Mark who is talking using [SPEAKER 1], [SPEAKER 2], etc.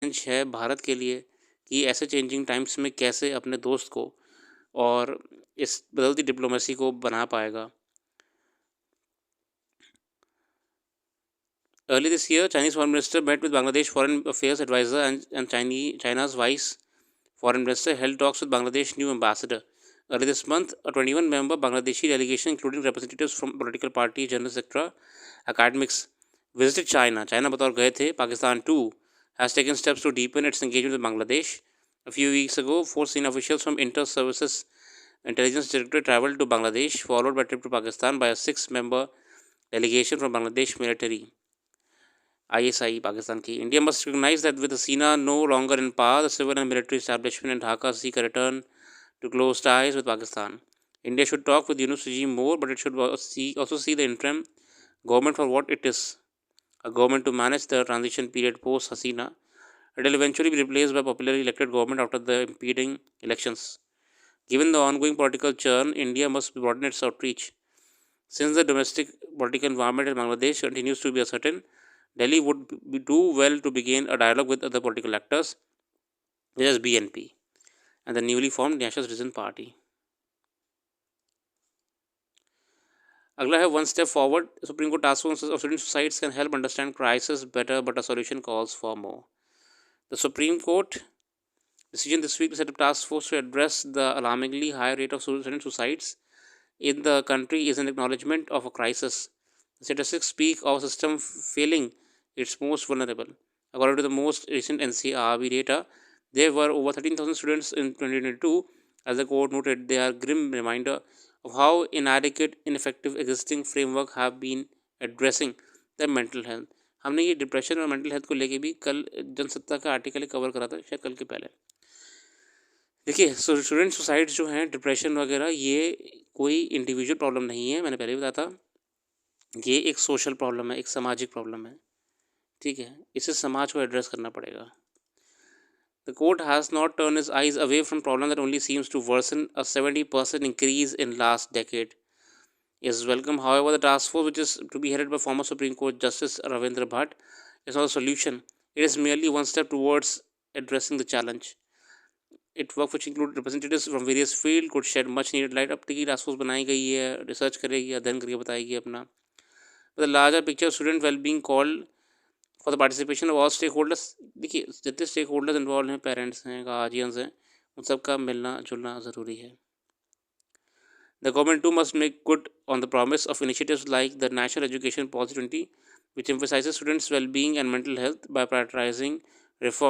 [SPEAKER 1] Challenge है भारत के लिए कि ऐसे चेंजिंग टाइम्स में कैसे अपने दोस्त को और इस बदलती डिप्लोमेसी को बना पाएगा। Early this year, Chinese Foreign Minister met with Bangladesh Foreign Affairs Advisor and China's Vice Foreign Minister held talks with Bangladesh's new ambassador. Early this month, a 21-member Bangladeshi delegation, including representatives from political parties, journalists, etc., academics, visited China. China बतौर गए थे. Pakistan too has taken steps to deepen its engagement with Bangladesh. A few weeks ago, 4 senior officials from Inter-Services Intelligence Directorate traveled to Bangladesh, followed by a trip to Pakistan by a 6-member delegation from Bangladesh military. ISI Pakistan की. India must recognize that with Hasina no longer in power, the civil and military establishment in Dhaka seek a return to close ties with Pakistan. India should talk with Yunus regime more, but it should also see the interim government for what it is, a government to manage the transition period post Hasina. It will eventually be replaced by popularly elected government after the impending elections. Given the ongoing political churn, India must broaden its outreach. Since the domestic political environment in Bangladesh continues to be uncertain, Delhi would do well to begin a dialogue with other political actors, such as BNP and the newly formed National Citizen Party. अगला है one step forward. Supreme Court task force of student societies can help understand crisis better, but a solution calls for more. The Supreme Court decision this week to set up task force to address the alarmingly high rate of student suicides in the country is an acknowledgement of a crisis. The statistics speak of a system failing its most vulnerable. According to the most recent NCRB data, there were over 13,000 students in 2022. As the court noted, they are a grim reminder of how inadequate, ineffective existing framework have been addressing their mental health. हमने ये depression और mental health को लेके भी कल जनसत्ता का article cover करा था, शायद कल के पहले. देखिए, स्टूडेंट सुसाइड जो हैं, डिप्रेशन वगैरह, ये कोई इंडिविजुअल प्रॉब्लम नहीं है. मैंने पहले भी बताया था, ये एक सोशल प्रॉब्लम है, एक सामाजिक प्रॉब्लम है. ठीक है, इसे समाज को एड्रेस करना पड़ेगा. The court has not turned its eyes away from problem that only seems to worsen. A 70% increase in last decade is welcome. However, the task force, which is to be headed by former Supreme Court Justice Ravindra Bhatt, is not a solution. It is merely one step towards addressing the challenge. Its work, which include representatives from various fields, could shed much needed light. अब तक task force बनाई गई है, research करेगी, अध्ययन करके बताएगी अपना. But the larger picture of student well-being called for the participation of all stakeholders. देखिए, जितने stakeholders involved हैं, पेरेंट्स हैं, गार्जियंस हैं, उन सबका मिलना जुलना ज़रूरी है. The government too must make good on the promise of initiatives like the National Education Policy 20, which emphasizes students' well-being and mental health by prioritizing reform